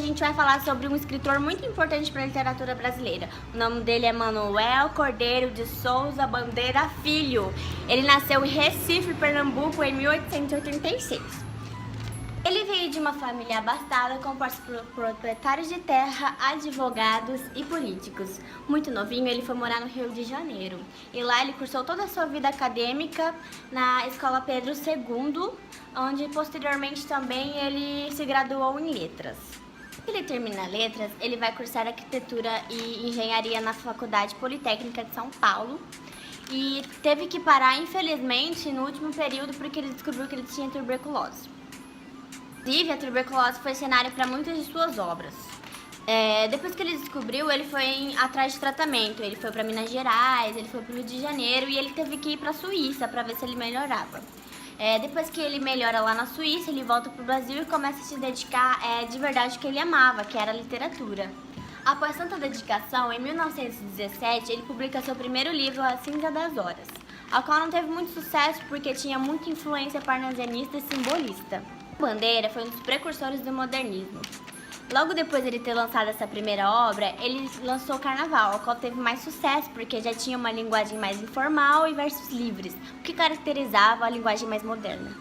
gente vai falar sobre um escritor muito importante para a literatura brasileira. O nome dele é Manoel Cordeiro de Souza Bandeira Filho. Ele nasceu em Recife, Pernambuco, em 1886. Ele veio de uma família abastada, composta por proprietários de terra, advogados e políticos. Muito novinho, ele foi morar no Rio de Janeiro. E lá ele cursou toda a sua vida acadêmica na Escola Pedro II, onde posteriormente também ele se graduou em letras. Quando ele termina letras, ele vai cursar arquitetura e engenharia na Faculdade Politécnica de São Paulo. E teve que parar, infelizmente, no último período, porque ele descobriu que ele tinha tuberculose. Inclusive, a tuberculose foi cenário para muitas de suas obras. Depois que ele descobriu, ele foi atrás de tratamento. Ele foi para Minas Gerais, ele foi para o Rio de Janeiro e ele teve que ir para a Suíça para ver se ele melhorava. Depois que ele melhora lá na Suíça, ele volta para o Brasil e começa a se dedicar de verdade ao que ele amava, que era a literatura. Após tanta dedicação, em 1917, ele publica seu primeiro livro, A Cinza das Horas, ao qual não teve muito sucesso porque tinha muita influência parnasianista e simbolista. Bandeira foi um dos precursores do modernismo. Logo depois de ele ter lançado essa primeira obra, ele lançou o Carnaval, ao qual teve mais sucesso, porque já tinha uma linguagem mais informal e versos livres, o que caracterizava a linguagem mais moderna.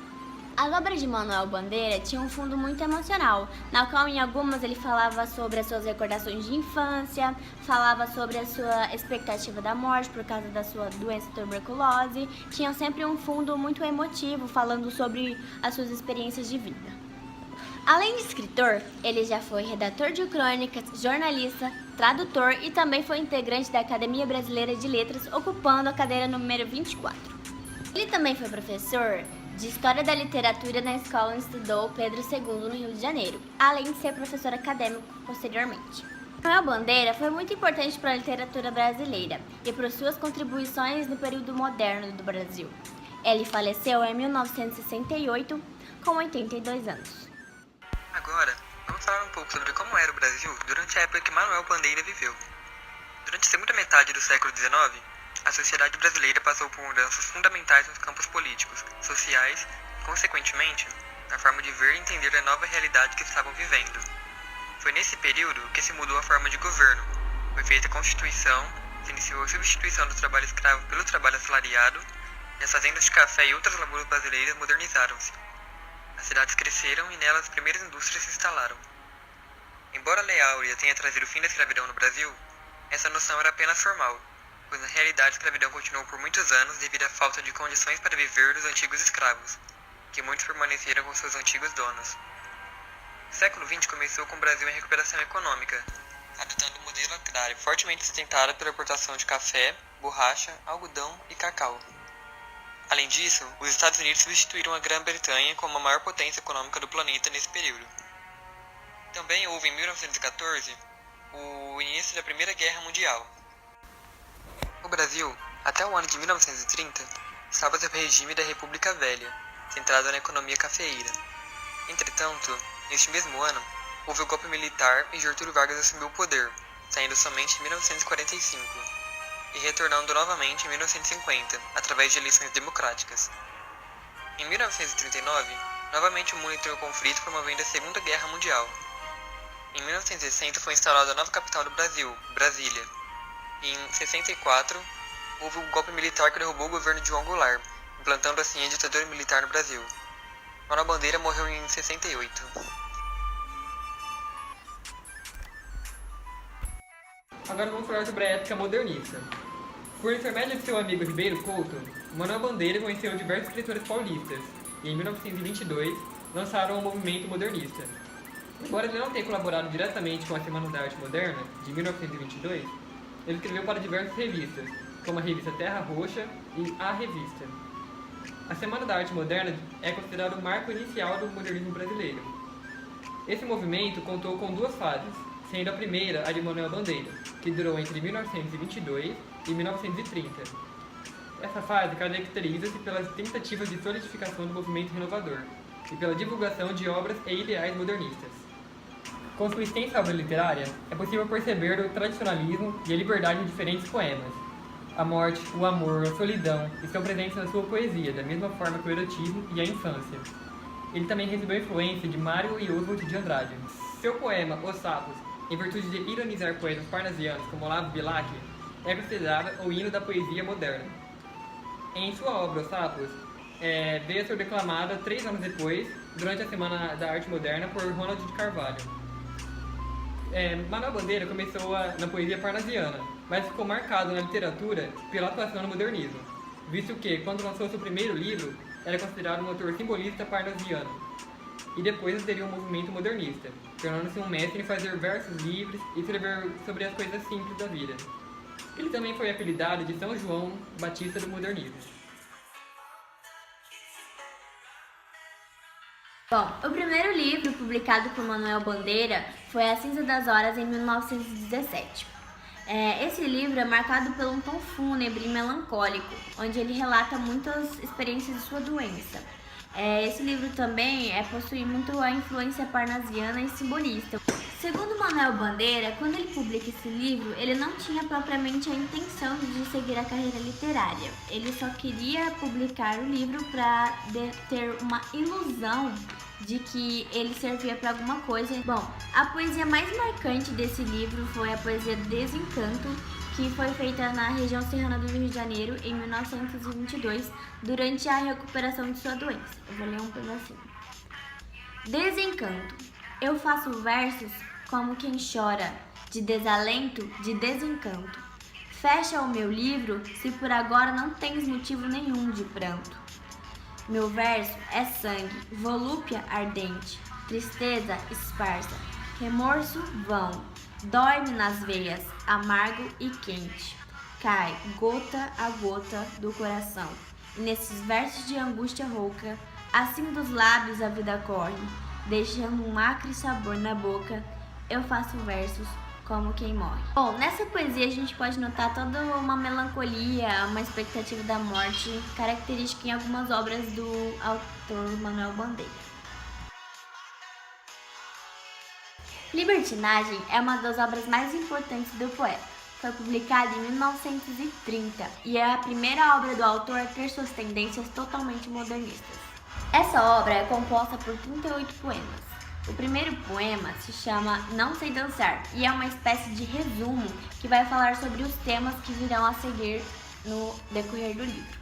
As obras de Manoel Bandeira tinham um fundo muito emocional, na qual em algumas ele falava sobre as suas recordações de infância, falava sobre a sua expectativa da morte por causa da sua doença tuberculose, tinha sempre um fundo muito emotivo, falando sobre as suas experiências de vida. Além de escritor, ele já foi redator de crônicas, jornalista, tradutor e também foi integrante da Academia Brasileira de Letras, ocupando a cadeira número 24. Ele também foi professor de História da Literatura na escola onde estudou Pedro II no Rio de Janeiro, além de ser professor acadêmico posteriormente. Manoel Bandeira foi muito importante para a literatura brasileira e por suas contribuições no período moderno do Brasil. Ele faleceu em 1968, com 82 anos. Agora, vamos falar um pouco sobre como era o Brasil durante a época que Manoel Bandeira viveu. Durante a segunda metade do século XIX, a sociedade brasileira passou por mudanças fundamentais nos campos políticos, sociais e, consequentemente, na forma de ver e entender a nova realidade que estavam vivendo. Foi nesse período que se mudou a forma de governo, foi feita a Constituição, se iniciou a substituição do trabalho escravo pelo trabalho assalariado, e as fazendas de café e outras lavouras brasileiras modernizaram-se. As cidades cresceram e nelas as primeiras indústrias se instalaram. Embora a Lei Áurea tenha trazido o fim da escravidão no Brasil, essa noção era apenas formal, pois na realidade a escravidão continuou por muitos anos devido à falta de condições para viver dos antigos escravos, que muitos permaneceram com seus antigos donos. O século XX começou com o Brasil em recuperação econômica, adotando um modelo agrário fortemente sustentado pela importação de café, borracha, algodão e cacau. Além disso, os Estados Unidos substituíram a Grã-Bretanha como a maior potência econômica do planeta nesse período. Também houve em 1914 o início da Primeira Guerra Mundial. O Brasil, até o ano de 1930, estava sob o regime da República Velha, centrado na economia cafeeira. Entretanto, neste mesmo ano, houve o golpe militar e Getúlio Vargas assumiu o poder, saindo somente em 1945, e retornando novamente em 1950, através de eleições democráticas. Em 1939, novamente o mundo entrou em conflito promovendo a Segunda Guerra Mundial. Em 1960 foi instalada a nova capital do Brasil, Brasília. E em 64, houve um golpe militar que derrubou o governo de João Goulart, implantando assim a ditadura militar no Brasil. Manoel Bandeira morreu em 68. Agora vamos falar sobre a época modernista. Por intermédio de seu amigo Ribeiro Couto, Manoel Bandeira conheceu diversos escritores paulistas e, em 1922, lançaram o movimento modernista. Embora ele não tenha colaborado diretamente com a Semana da Arte Moderna, de 1922, ele escreveu para diversas revistas, como a revista Terra Roxa e A Revista. A Semana da Arte Moderna é considerada o marco inicial do modernismo brasileiro. Esse movimento contou com duas fases, sendo a primeira a de Manoel Bandeira, que durou entre 1922 e 1930. Essa fase caracteriza-se pelas tentativas de solidificação do movimento renovador e pela divulgação de obras e ideais modernistas. Com sua extensa obra literária, é possível perceber o tradicionalismo e a liberdade em diferentes poemas. A morte, o amor, a solidão estão presentes na sua poesia, da mesma forma que o erotismo e a infância. ele também recebeu influência de Mário e Oswald de Andrade. Seu poema Os Sapos, em virtude de ironizar poetas parnasianos como Olavo Bilac, é considerado o hino da poesia moderna. Em sua obra Os Sapos, veio a ser declamada 3 anos depois, durante a Semana da Arte Moderna, por Ronald de Carvalho. Manuel Bandeira começou na poesia parnasiana, mas ficou marcado na literatura pela atuação no modernismo, visto que, quando lançou seu primeiro livro, era considerado um autor simbolista parnasiano, e depois aderiu ao movimento modernista, tornando-se um mestre em fazer versos livres e escrever sobre as coisas simples da vida. Ele também foi apelidado de São João Batista do modernismo. Bom, o primeiro livro publicado por Manuel Bandeira foi A Cinza das Horas, em 1917. Esse livro é marcado por um tom fúnebre e melancólico, onde ele relata muitas experiências de sua doença. Esse livro também possui muito a influência parnasiana e simbolista. Segundo Manuel Bandeira, quando ele publica esse livro, ele não tinha propriamente a intenção de seguir a carreira literária. Ele só queria publicar o livro para ter uma ilusão de que ele servia para alguma coisa. Bom, a poesia mais marcante desse livro foi a poesia Desencanto, que foi feita na região serrana do Rio de Janeiro em 1922, durante a recuperação de sua doença. Eu vou ler um pedacinho. Desencanto. Eu faço versos como quem chora, de desalento, de desencanto. Fecha o meu livro se por agora não tens motivo nenhum de pranto. Meu verso é sangue, volúpia ardente, tristeza esparsa, remorso vão, dói-me nas veias, amargo e quente. Cai gota a gota do coração, e nesses versos de angústia rouca, assim dos lábios a vida corre, deixando um acre sabor na boca, eu faço versos como quem morre. Bom, nessa poesia a gente pode notar toda uma melancolia, uma expectativa da morte, característica em algumas obras do autor Manuel Bandeira. Libertinagem é uma das obras mais importantes do poeta. Foi publicada em 1930 e é a primeira obra do autor a ter suas tendências totalmente modernistas. Essa obra é composta por 38 poemas. O primeiro poema se chama Não Sei Dançar e é uma espécie de resumo que vai falar sobre os temas que virão a seguir no decorrer do livro.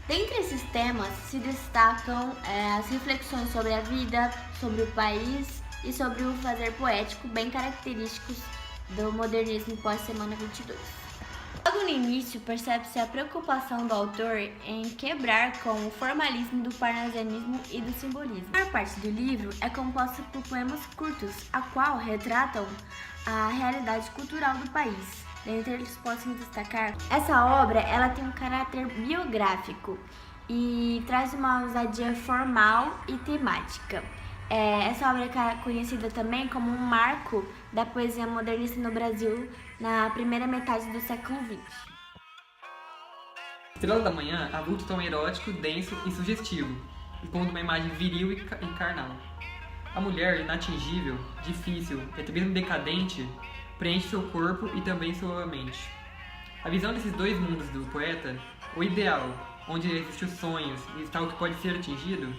Dentre esses temas se destacam as reflexões sobre a vida, sobre o país e sobre o fazer poético, bem característicos do modernismo pós-semana 22. Logo no início, percebe-se a preocupação do autor em quebrar com o formalismo do parnasianismo e do simbolismo. A maior parte do livro é composta por poemas curtos, a qual retratam a realidade cultural do país. Dentre eles podemos destacar, essa obra ela tem um caráter biográfico e traz uma ousadia formal e temática. Essa obra é conhecida também como um marco da poesia modernista no Brasil na primeira metade do século XX. Estrela da Manhã avulta tom erótico, denso e sugestivo, expondo uma imagem viril e carnal. A mulher inatingível, difícil e até mesmo decadente preenche seu corpo e também sua mente. A visão desses dois mundos do poeta, o ideal, onde existem os sonhos e está o que pode ser atingido,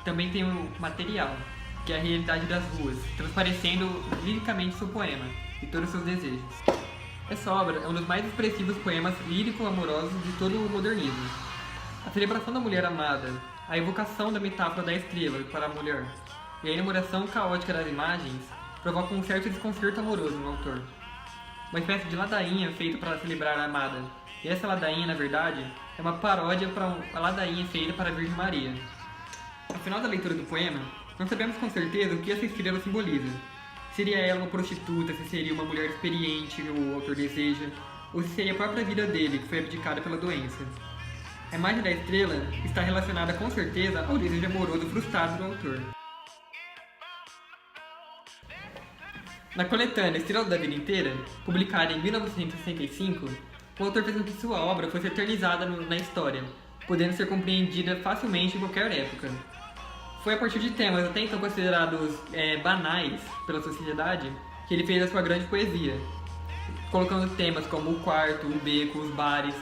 também tem o material, que é a realidade das ruas, transparecendo liricamente seu poema e todos os seus desejos. Essa obra é um dos mais expressivos poemas lírico-amorosos de todo o modernismo. A celebração da mulher amada, a evocação da metáfora da estrela para a mulher e a enumeраção caótica das imagens provocam um certo desconcerto amoroso no autor. Uma espécie de ladainha feita para celebrar a amada, e essa ladainha, na verdade, é uma paródia para uma ladainha feita para a Virgem Maria. Ao final da leitura do poema, não sabemos com certeza o que essa estrela simboliza. Seria ela uma prostituta, se seria uma mulher experiente que o autor deseja, ou se seria a própria vida dele, que foi abdicada pela doença. A imagem da estrela está relacionada com certeza ao desejo amoroso frustrado do autor. Na coletânea Estrela da Vida Inteira, publicada em 1965, o autor fez com que sua obra fosse eternizada na história, podendo ser compreendida facilmente em qualquer época. Foi a partir de temas até então considerados banais pela sociedade que ele fez a sua grande poesia, colocando temas como o quarto, o beco, os bares,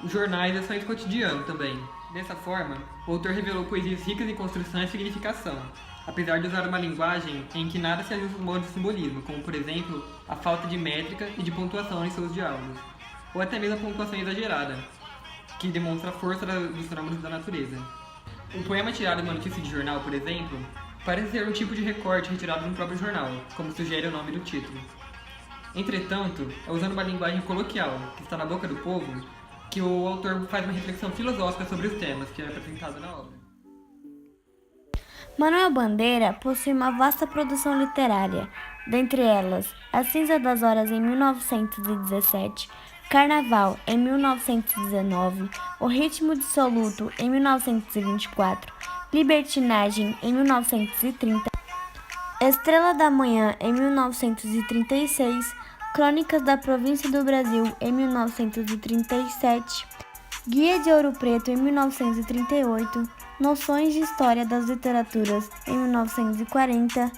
os jornais e ações cotidianas também, Dessa forma, o autor revelou poesias ricas em construção e significação, apesar de usar uma linguagem em que nada se ajusta aos modos de simbolismo, como, por exemplo, a falta de métrica e de pontuação em seus diálogos, ou até mesmo a pontuação exagerada, que demonstra a força dos fenômenos da natureza. Um poema tirado de uma notícia de jornal, por exemplo, parece ser um tipo de recorte retirado no próprio jornal, como sugere o nome do título. Entretanto, é usando uma linguagem coloquial, que está na boca do povo, que o autor faz uma reflexão filosófica sobre os temas que é apresentado na obra. Manuel Bandeira possui uma vasta produção literária, dentre elas A Cinza das Horas em 1917, Carnaval em 1919, O Ritmo Dissoluto em 1924, Libertinagem em 1930, Estrela da Manhã em 1936, Crônicas da Província do Brasil em 1937, Guia de Ouro Preto em 1938, Noções de História das Literaturas em 1940,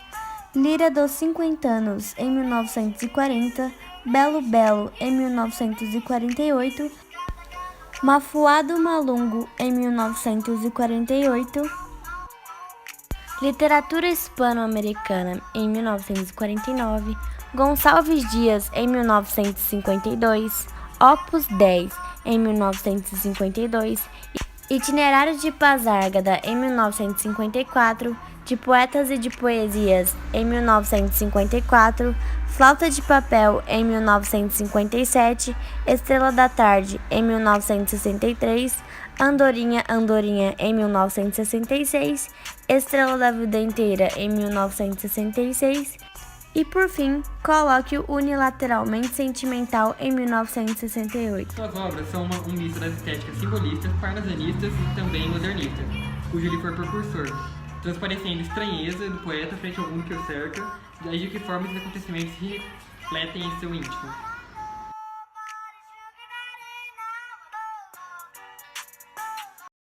Lira dos Cinquentanos em 1940, Belo Belo em 1948, Mafuado Malungo em 1948, Literatura Hispano-Americana em 1949, Gonçalves Dias em 1952, Opus 10 em 1952, Itinerário de Pasárgada em 1954, De Poetas e de Poesias em 1954, Flauta de Papel em 1957, Estrela da Tarde em 1963, Andorinha, Andorinha em 1966, Estrela da Vida Inteira em 1966 e, por fim, Colóquio Unilateralmente Sentimental em 1968. Suas obras são um misto das estéticas simbolistas, parnasianistas e também modernistas, cujo ele foi precursor, transparecendo estranheza do poeta frente ao mundo que o cerca, e de que forma esses acontecimentos se refletem em seu íntimo.